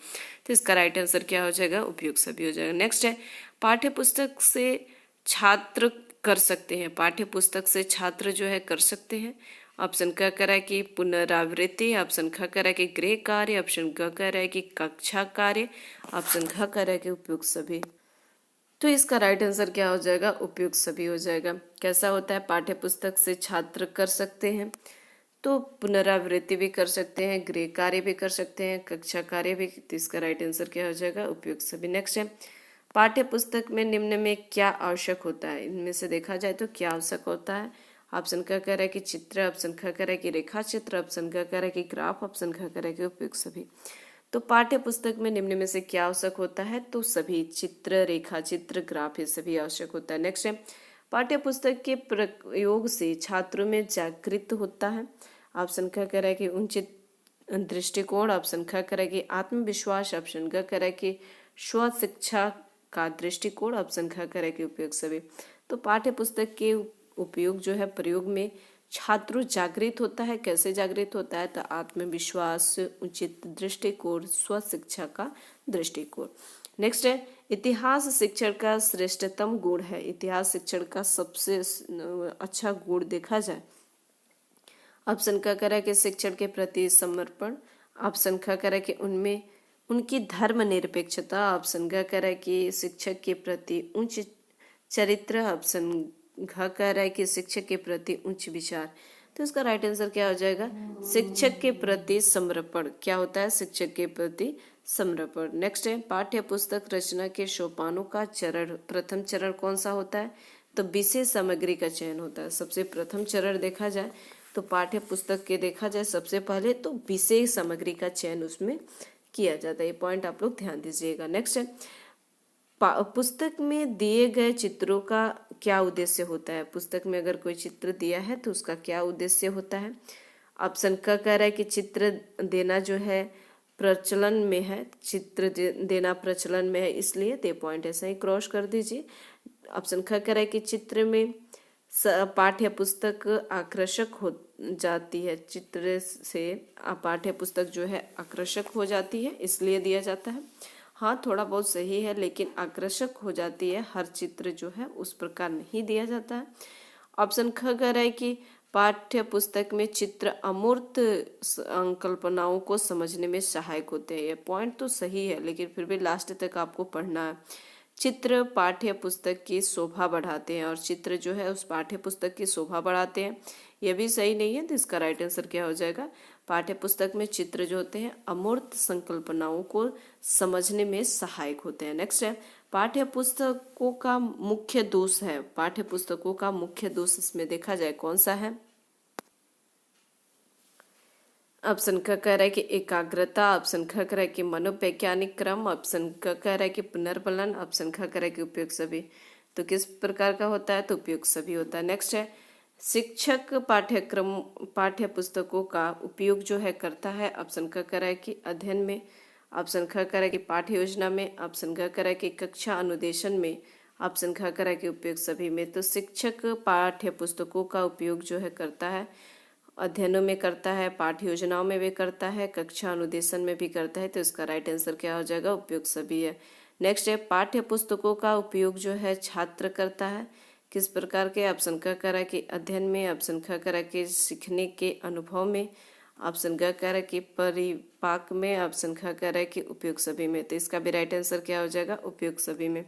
तो इसका राइट आंसर क्या हो जाएगा? उपयुक्त सभी हो जाएगा। नेक्स्ट है पाठ्य पुस्तक से छात्र कर सकते हैं। पाठ्य पुस्तक से छात्र जो है कर सकते हैं। ऑप्शन क कह रहा है कि पुनरावृत्ति, ऑप्शन ख कह रहा है कि गृह कार्य, ऑप्शन ग कह रहा है कि कक्षा कार्य, ऑप्शन घ कह रहा है कि उपयुक्त सभी। तो इसका राइट आंसर क्या हो जाएगा? उपयुक्त सभी हो जाएगा। कैसा होता है? पाठ्य पुस्तक से छात्र कर सकते हैं तो पुनरावृत्ति भी कर सकते हैं, गृह कार्य भी कर सकते हैं, कक्षा कार्य भी। तो इसका राइट आंसर क्या हो जाएगा? उपयुक्त सभी। नेक्स्ट है पाठ्य पुस्तक में निम्न में क्या आवश्यक होता है? इनमें से देखा जाए तो क्या आवश्यक होता है? ऑप्शन क कह रहा है कि चित्र, ऑप्शन ख कह रहा है कि रेखा चित्र, ऑप्शन ग कह रहा है कि ग्राफ, ऑप्शन घ कह रहा है कि उपयुक्त सभी। तो पाठ्य पुस्तक में निम्न में से क्या आवश्यक होता है? तो सभी चित्र, रेखा चित्र, ग्राफ ये सभी आवश्यक होता है। नेक्स्ट है पाठ्य पुस्तक के प्रयोग से छात्रों में जागृत होता है। ऑप्शन ख कह रहा है कि उचित दृष्टिकोण, ऑप्शन ख कह रहा है कि आत्मविश्वास, ऑप्शन ग कह रहा है कि स्व शिक्षा का दृष्टिकोण, ऑप्शन ख कह रहा है कि उपयोग सभी। तो पाठ्य पुस्तक के उपयोग जो है प्रयोग में छात्र जागृत होता है। कैसे जागृत होता है? तो आत्मविश्वास, उचित दृष्टिकोण, स्व शिक्षा का दृष्टिकोण। नेक्स्ट है इतिहास शिक्षण का श्रेष्ठतम गुण है। इतिहास शिक्षण का सबसे अच्छा गुण देखा जाए, ऑप्शन क करें कि शिक्षण के प्रति समर्पण, ऑप्शन ख करें कि उनमें उनकी धर्मनिरपेक्षता, ऑप्शन ग करें कि शिक्षक के प्रति उच्च चरित्र, ऑप्शन घ कह रहा है कि शिक्षक के प्रति उच्च विचार। तो इसका राइट आंसर क्या हो जाएगा? शिक्षक के प्रति समर्पण। क्या होता है? शिक्षक के प्रति समर्पण। नेक्स्ट है, पाठ्य पुस्तक रचना के सोपानों का चरण, प्रथम चरण कौन सा होता है? तो विषय सामग्री का चयन होता है। सबसे प्रथम चरण देखा जाए तो पाठ्य पुस्तक के देखा जाए सबसे पहले तो विषय सामग्री का चयन उसमें किया जाता है। ये पॉइंट आप लोग ध्यान दीजिएगा। नेक्स्ट है, पुस्तक में दिए गए चित्रों का क्या उद्देश्य होता है? पुस्तक में अगर कोई चित्र दिया है तो उसका क्या उद्देश्य होता है? ऑप्शन क कह रहा है कि चित्र देना जो है प्रचलन में है, चित्र देना प्रचलन में है, इसलिए दे पॉइंट ऐसा ही क्रॉस कर दीजिए। ऑप्शन ख कह रहा है कि चित्र में पाठ्य पुस्तक आकर्षक हो जाती है, चित्र से पाठ्य पुस्तक जो है आकर्षक हो जाती है, इसलिए दिया जाता है। हाँ, थोड़ा बहुत सही है, लेकिन आकर्षक हो जाती है, हर चित्र जो है उस प्रकार नहीं दिया जाता है। ऑप्शन ख कह रहा है कि पाठ्य पुस्तक में चित्र अमूर्त संकल्पनाओं को समझने में सहायक होते हैं। ये पॉइंट तो सही है, लेकिन फिर भी लास्ट तक आपको पढ़ना है। चित्र पाठ्य पुस्तक की शोभा बढ़ाते हैं, और चित्र जो है उस पाठ्य पुस्तक की शोभा बढ़ाते हैं, यह भी सही नहीं है। तो इसका राइट आंसर क्या हो जाएगा? पाठ्य पुस्तक में चित्र जो होते हैं अमूर्त संकल्पनाओं को समझने में सहायक होते हैं। नेक्स्ट है, पाठ्य पुस्तकों का मुख्य दोष है। पाठ्य पुस्तकों का मुख्य दोष इसमें देखा जाए कौन सा है? ऑप्शन क कह रहा है कि एकाग्रता, ऑप्शन ख कह रहा है कि मनोवैज्ञानिक क्रम, ऑप्शन क कह रहा है कि पुनर्बलन, ऑप्शन ख कह रहा है कि उपयुक्त सभी। तो किस प्रकार का होता है? तो उपयुक्त सभी होता है। नेक्स्ट है, शिक्षक पाठ्य पुस्तकों का उपयोग जो है करता है। ऑप्शन क कह रहा है कि अध्ययन में, ऑप्शन ख कह रहा है कि पाठ्य योजना में, ऑप्शन ग कह रहा है कि कक्षा अनुदेशन में, ऑप्शन ख कह रहा है कि उपयोग सभी में। तो शिक्षक पाठ्य पुस्तकों का उपयोग जो है करता है, अध्ययनों में करता है, पाठ्य योजनाओं में भी करता है, कक्षा अनुदेशन में भी करता है। तो इसका राइट आंसर क्या हो जाएगा? उपयोग सभी है। नेक्स्ट है, पाठ्य पुस्तकों का उपयोग जो है छात्र करता है, किस प्रकार के? ऑप्शन क कह रहा है कि अध्ययन में, ऑप्शन ख कह रहा है कि सीखने के अनुभव में, ऑप्शन ग कह रहा है कि परिपाक में, ऑप्शन ख कह रहा है कि उपयोग सभी में। तो इसका भी राइट आंसर क्या हो जाएगा? उपयोग सभी में।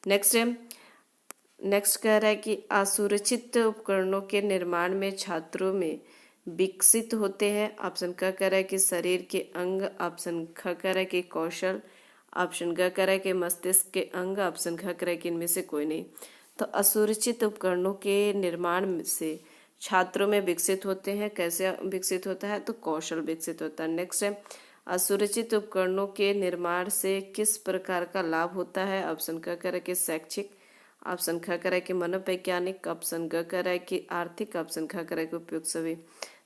नेक्स्ट है, नेक्स्ट कह रहा है कि असुरक्षित उपकरणों के निर्माण में छात्रों में विकसित होते हैं। ऑप्शन क कह रहा है कि शरीर के अंग, ऑप्शन ख कह रहा है कि कौशल, ऑप्शन ग कह रहा है कि मस्तिष्क के अंग, ऑप्शन ख कह रहा है कि इनमें से कोई नहीं। तो असुरक्षित उपकरणों के निर्माण से छात्रों में विकसित होते हैं। कैसे विकसित होता है? तो कौशल विकसित होता है। नेक्स्ट है, असुरक्षित उपकरणों के निर्माण से किस प्रकार का लाभ होता है? ऑप्शन क कह रहा है कि शैक्षिक, ऑप्शन ख कह रहा है कि मनोवैज्ञानिक, ऑप्शन ग कह रहा है कि आर्थिक, ऑप्शन ख कह रहा है कि उपयुक्त सभी।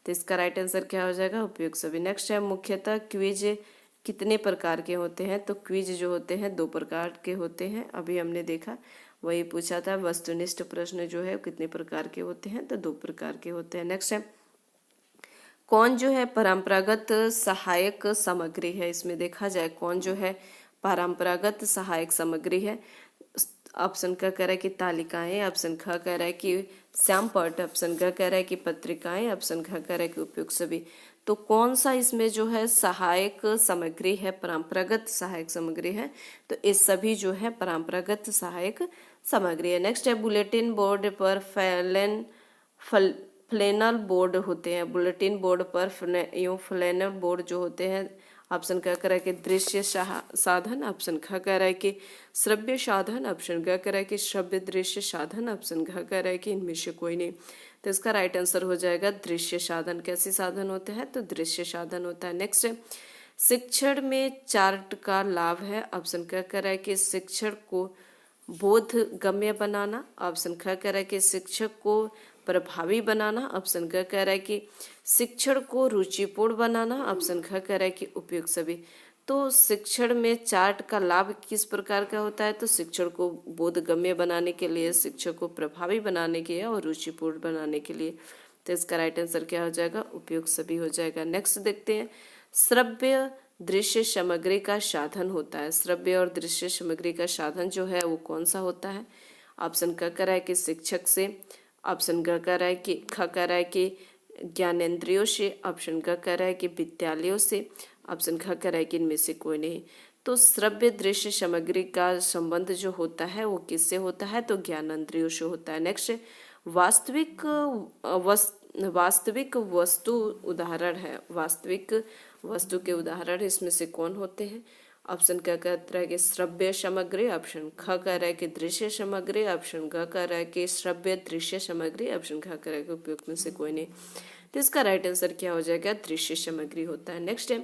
तो इसका राइट आंसर क्या हो जाएगा? उपयुक्त सभी। नेक्स्ट है, मुख्यतः क्विज कितने प्रकार के होते हैं? तो क्विज जो होते हैं 2 प्रकार के होते हैं, अभी हमने देखा, वही पूछा था। वस्तुनिष्ठ प्रश्न जो है कितने प्रकार के होते हैं? तो 2 प्रकार के होते हैं। नेक्स्ट है, कौन जो है परंपरागत सहायक सामग्री है? इसमें देखा जाए कौन जो है परंपरागत सहायक सामग्री है। ऑप्शन क कह रहा है कि तालिकाएं, ऑप्शन ख कह रहा है कि श्यामपट्ट, ऑप्शन ग कह रहा है कि पत्रिकाएं, ऑप्शन ख कह रहा है कि उपयुक्त सभी। तो कौन सा इसमें जो है सहायक सामग्री है? परंपरागत सहायक सामग्री है। तो ये सभी जो है परंपरागत सहायक सामग्री है। नेक्स्ट है, बुलेटिन बोर्ड पर फ्लैनल बोर्ड होते हैं। बुलेटिन बोर्ड पर फ्लैनल बोर्ड जो होते हैं, ऑप्शन क कह रहा है कि दृश्य साधन, ऑप्शन ख कह रहा है कि श्रव्य साधन, ऑप्शन ग कह रहा है कि श्रव्य दृश्य साधन, ऑप्शन घ कह रहा है कि इनमें से कोई नहीं। तो इसका राइट आंसर हो जाएगा दृश्य साधन। कैसे साधन होते हैं? तो दृश्य साधन होता है। नेक्स्ट है, शिक्षण में चार्ट का लाभ है। ऑप्शन क कह रहा है कि शिक्षण को बोध गम्य बनाना, ऑप्शन ख कह रहा है कि शिक्षक को प्रभावी बनाना, ऑप्शन ग कह रहा है कि शिक्षण को रुचिपूर्ण बनाना, ऑप्शन ख कह रहा है कि उपयुक्त सभी। तो शिक्षण में चार्ट का लाभ किस प्रकार का होता है? तो शिक्षण को बोधगम्य बनाने के लिए, शिक्षक को प्रभावी बनाने के लिए और रुचिपूर्ण बनाने के लिए। तो इसका राइट आंसर क्या हो जाएगा? उपयुक्त सभी हो जाएगा। नेक्स्ट देखते हैं, श्रव्य दृश्य सामग्री का साधन होता है। श्रव्य और दृश्य सामग्री का साधन जो है वो कौन सा होता है? ऑप्शन क कह रहा है कि शिक्षक से, ऑप्शन ग कह रहा है कि ख कह रहा है कि ज्ञानेंद्रियों से, ऑप्शन ग कह रहा है कि विद्यालयों से, ऑप्शन ख कह रहा है कि इनमें से कोई नहीं। तो श्रव्य दृश्य सामग्री का संबंध जो होता है वो किससे होता है? तो ज्ञानेंद्रियों से होता है। नेक्स्ट, वास्तविक वस्तु उदाहरण है। वास्तविक वस्तु के उदाहरण इसमें से कौन होते हैं? ऑप्शन क कह रहा है कि श्रव्य सामग्री, ऑप्शन ख कह रहा है कि दृश्य सामग्री, ऑप्शन ग कह रहा है कि श्रव्य दृश्य सामग्री, ऑप्शन ख कह रहा है कि उपयुक्त में से कोई नहीं। तो इसका राइट आंसर क्या हो जाएगा? दृश्य सामग्री होता है। नेक्स्ट है,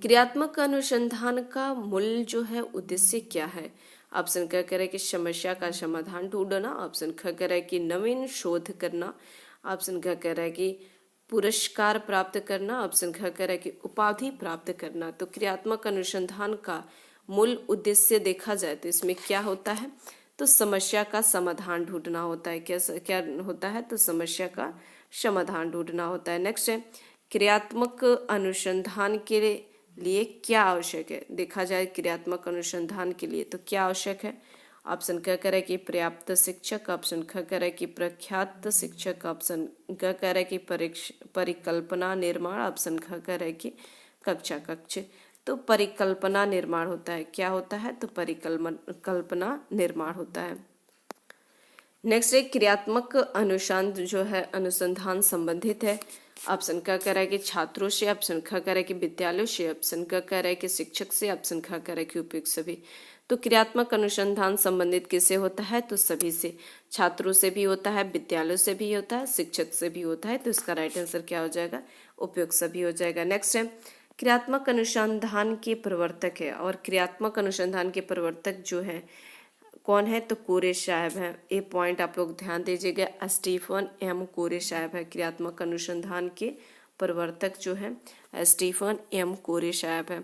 क्रियात्मक अनुसंधान का मूल जो है उद्देश्य क्या है? ऑप्शन क कह रहा है कि समस्या का समाधान ढूंढना, ऑप्शन ख कह रहा है कि नवीन शोध करना, ऑप्शन ग कह रहा है कि पुरस्कार प्राप्त करना, ऑप्शन ख कह रहा है कि उपाधि प्राप्त करना। तो क्रियात्मक अनुसंधान का मूल उद्देश्य देखा जाए तो इसमें क्या होता है? तो समस्या का समाधान ढूंढना होता है। क्या होता है? तो समस्या का समाधान ढूंढना होता है। नेक्स्ट है, क्रियात्मक अनुसंधान के लिए क्या आवश्यक है? देखा जाए क्रियात्मक अनुसंधान के लिए तो क्या आवश्यक है? ऑप्शन क कह रहा है कि पर्याप्त शिक्षक, ऑप्शन ख कह रहा है कि प्रख्यात शिक्षक, ऑप्शन ग कह रहा है कि परिकल्पना निर्माण, ऑप्शन ख कह रहा है कि कक्षा कक्ष। तो परिकल्पना निर्माण होता है। क्या होता है? तो परिकल्पना निर्माण होता है। नेक्स्ट एक क्रियात्मक अनुसंधान जो है अनुसंधान संबंधित है। ऑप्शन क कह रहा है कि छात्रों से, ऑप्शन ख कह रहा है कि विद्यालयों से, ऑप्शन ग कह रहा है कि शिक्षक से, ऑप्शन ख कह रहा है कि उपयुक्त सभी। तो क्रियात्मक अनुसंधान संबंधित किससे होता है? तो सभी से, छात्रों से भी होता है, विद्यालयों से भी होता है, शिक्षक से भी होता है। तो इसका राइट आंसर क्या हो जाएगा? उपयुक्त सभी हो जाएगा। नेक्स्ट है, क्रियात्मक अनुसंधान के प्रवर्तक है, और क्रियात्मक अनुसंधान के प्रवर्तक जो है कौन है? तो कोरे साहब हैं। ये पॉइंट आप लोग ध्यान दीजिएगा, स्टीफन एम कोरे साहब है। क्रियात्मक अनुसंधान के प्रवर्तक जो है स्टीफन एम कोरे साहब है।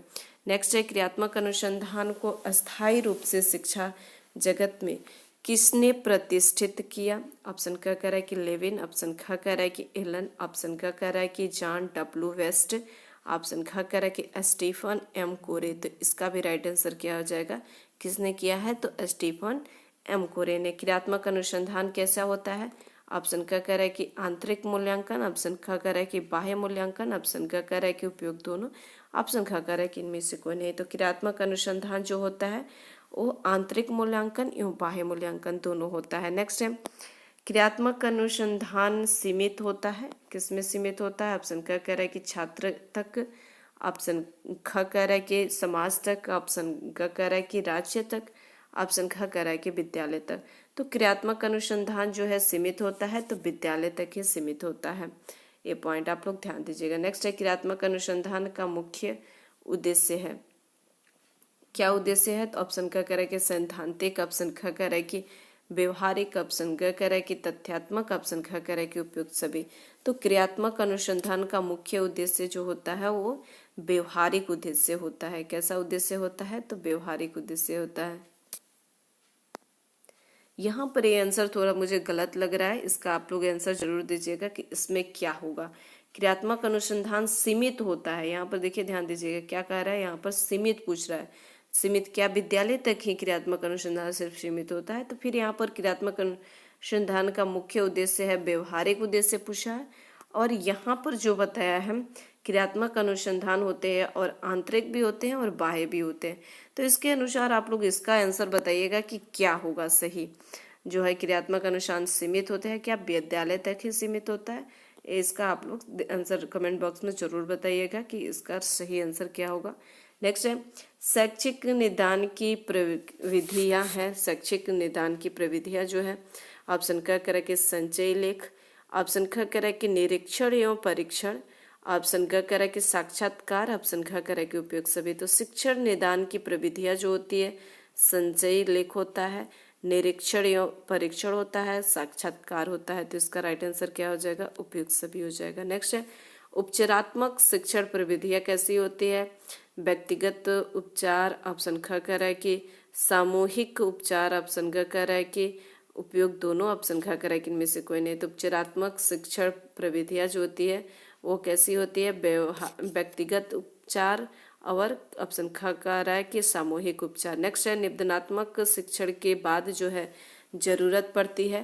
नेक्स्ट है, क्रियात्मक अनुसंधान को अस्थायी रूप से शिक्षा जगत में किसने प्रतिष्ठित किया? ऑप्शन क कह रहा है कि लेविन, ऑप्शन ख कह रहा है कि एलन, ऑप्शन क कह रहा है कि जॉन डब्ल्यू वेस्ट, ऑप्शन ख कह रहा है कि स्टीफन एम कोरे। तो इसका भी राइट आंसर क्या हो जाएगा? किसने किया है? तो स्टीफन एम कोरे ने। क्रियात्मक अनुसंधान कैसा होता है? ऑप्शन क कह रहा है कि आंतरिक मूल्यांकन, ऑप्शन ख कह रहा है कि बाह्य मूल्यांकन, ऑप्शन ग कह रहा है कि उपयुक्त दोनों, ऑप्शन ख कह रहा है कि इनमें से कोई नहीं। तो क्रियात्मक अनुसंधान जो होता है वो आंतरिक मूल्यांकन एवं बाह्य मूल्यांकन दोनों होता है। नेक्स्ट है, क्रियात्मक अनुसंधान सीमित होता है। किसमें सीमित होता है? ऑप्शन क कह रहा है कि छात्र तक, ऑप्शन ख कह रहा है कि समाज तक, ऑप्शन ग कह रहा है कि राज्य तक, ऑप्शन ख कह रहा है कि विद्यालय तक। तो क्रियात्मक अनुसंधान जो है सीमित होता है, तो विद्यालय तक ही सीमित होता है। ये पॉइंट आप लोग ध्यान दीजिएगा। नेक्स्ट है, क्रियात्मक अनुसंधान का मुख्य उद्देश्य है। क्या उद्देश्य है? तो ऑप्शन क कह रहा है कि सैद्धांतिक, ऑप्शन ख कह रहा है कि व्यवहारिक, ऑप्शन ग कह रहा है कि तथ्यात्मक, ऑप्शन ख कह रहा है कि उपयुक्त सभी। तो क्रियात्मक अनुसंधान का मुख्य उद्देश्य जो होता है वो व्यवहारिक उद्देश्य होता है। कैसा उद्देश्य होता है? तो व्यवहारिक उद्देश्य होता है। यहाँ पर ये आंसर थोड़ा मुझे गलत लग रहा है, इसका आप लोग आंसर जरूर दीजिएगा कि इसमें क्या होगा। क्रियात्मक अनुसंधान सीमित होता है, यहाँ पर देखिए ध्यान दीजिएगा क्या कह रहा है, यहाँ पर सीमित पूछ रहा है। सीमित क्या? विद्यालय तक ही क्रियात्मक अनुसंधान सिर्फ सीमित होता है। तो फिर यहाँ पर क्रियात्मक अनुसंधान का मुख्य उद्देश्य है व्यवहारिक उद्देश्य पूछा है। और यहाँ पर जो बताया है क्रियात्मक अनुसंधान होते हैं और आंतरिक भी होते हैं और बाह्य भी होते हैं। तो इसके अनुसार आप लोग इसका आंसर बताइएगा कि क्या होगा सही। जो है क्रियात्मक अनुसंधान सीमित होते हैं, क्या विद्यालय तक ही सीमित होता है? इसका आप लोग आंसर कमेंट बॉक्स में जरूर बताइएगा कि इसका सही आंसर क्या होगा। नेक्स्ट है, शैक्षिक निदान की प्रविधियाँ हैं। शैक्षिक निदान की प्रविधियाँ जो है ऑप्शन क कह रहा है कि संचय लेख, ऑप्शन ख कह रहा है कि निरीक्षण एवं परीक्षण, ऑप्शन ग कह रहा है कि साक्षात्कार, ऑप्शन ख कह रहा है कि उपयुक्त सभी। तो शिक्षण निदान की प्रविधियाँ जो होती है संचय लेख होता है, निरीक्षण एवं परीक्षण होता है, साक्षात्कार होता है। तो इसका राइट आंसर क्या हो जाएगा? उपयुक्त सभी हो जाएगा। नेक्स्ट है, उपचारात्मक शिक्षण प्रविधियाँ कैसी होती है? व्यक्तिगत उपचार, ऑप्शन ख कह रहा है कि सामूहिक उपचार, ऑप्शन ग कह रहा है कि उपयोग दोनों, ऑप्शन ख कह रहा है कि इनमें से कोई नहीं। तो उपचारात्मक शिक्षण प्रविधियाँ जो होती है वो कैसी होती है? व्यक्तिगत उपचार और ऑप्शन ख कह रहा है कि सामूहिक उपचार। नेक्स्ट है निवेदनात्मक शिक्षण के बाद जो है जरूरत पड़ती है।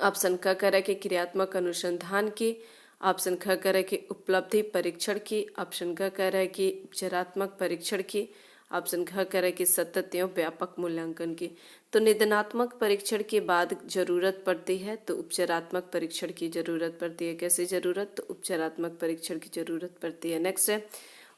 ऑप्शन क कह रहा है कि क्रियात्मक अनुसंधान की। ऑप्शन ख कह रहा है कि उपलब्धि परीक्षण की। ऑप्शन ग कह रहा है कि उपचारात्मक परीक्षण की। ऑप्शन ख कह रहा है कि सतत एवं व्यापक मूल्यांकन की। तो निदानात्मक परीक्षण के बाद जरूरत पड़ती है तो उपचारात्मक परीक्षण की जरूरत पड़ती है। कैसे जरूरत? तो उपचारात्मक परीक्षण की जरूरत पड़ती है। नेक्स्ट है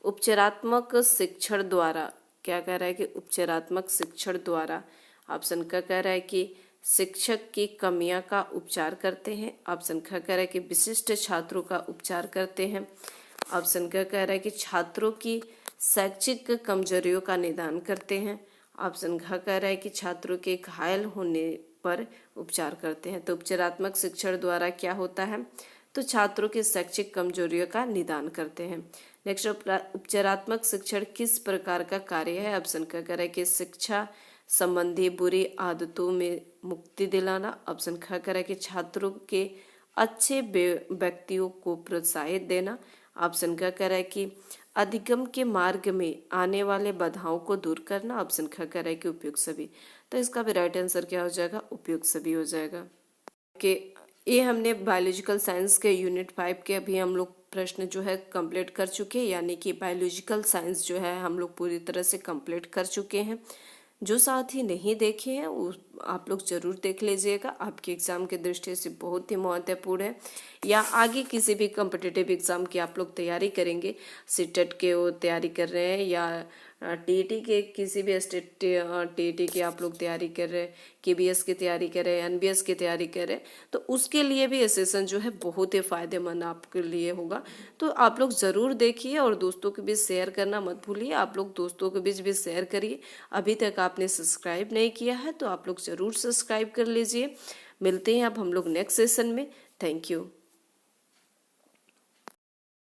उपचारात्मक शिक्षण द्वारा। क्या कह रहा है कि उपचारात्मक शिक्षण द्वारा। ऑप्शन क कह रहा है कि शिक्षक की कमियां का उपचार करते हैं। ऑप्शन ख कह रहा है कि विशिष्ट छात्रों का उपचार करते हैं। ऑप्शन ग कह रहा है कि छात्रों की शैक्षिक कमजोरियों का निदान करते हैं। ऑप्शन घ कह रहा है कि छात्रों के घायल होने पर उपचार करते हैं। तो उपचारात्मक शिक्षण द्वारा क्या होता है? तो छात्रों की शैक्षिक कमजोरियों का निदान करते हैं। नेक्स्ट उपचारात्मक शिक्षण किस प्रकार का कार्य है? ऑप्शन क कह रहा है कि शिक्षा संबंधी बुरी आदतों में मुक्ति दिलाना। ऑप्शन ख कह रहा है कि छात्रों के अच्छे व्यक्तियों को प्रोत्साहित देना। ऑप्शन ग कह रहा है कि अधिगम के मार्ग में आने वाले बाधाओं को दूर करना। ऑप्शन ख कह रहा है कि उपयुक्त सभी। तो इसका भी राइट आंसर क्या हो जाएगा? उपयुक्त सभी हो जाएगा। कि ये हमने बायोलॉजिकल साइंस के यूनिट 5 के अभी हम लोग प्रश्न जो है कंप्लीट कर चुके हैं, यानी कि बायोलॉजिकल साइंस जो है हम लोग पूरी तरह से कंप्लीट कर चुके हैं। जो साथी नहीं देखे हैं वो आप लोग जरूर देख लीजिएगा, आपके एग्ज़ाम के दृष्टि से बहुत ही महत्वपूर्ण है। या आगे किसी भी कॉम्पिटिटिव एग्ज़ाम की आप लोग तैयारी करेंगे, सीटेट के वो तैयारी कर रहे हैं या टीईटी के किसी भी स्टेट टीईटी की आप लोग तैयारी कर रहे हैं, केबीएस की तैयारी कर रहे हैं, एनबीएस की तैयारी कर रहे हैं, तो उसके लिए भी ये सेशन जो है बहुत ही फ़ायदेमंद आपके लिए होगा। तो आप लोग ज़रूर देखिए और दोस्तों के बीच शेयर करना मत भूलिए। आप लोग दोस्तों के बीच भी शेयर करिए। अभी तक आपने सब्सक्राइब नहीं किया है तो आप लोग ज़रूर सब्सक्राइब कर लीजिए। मिलते हैं अब हम लोग नेक्स्ट सेशन में। Thank you.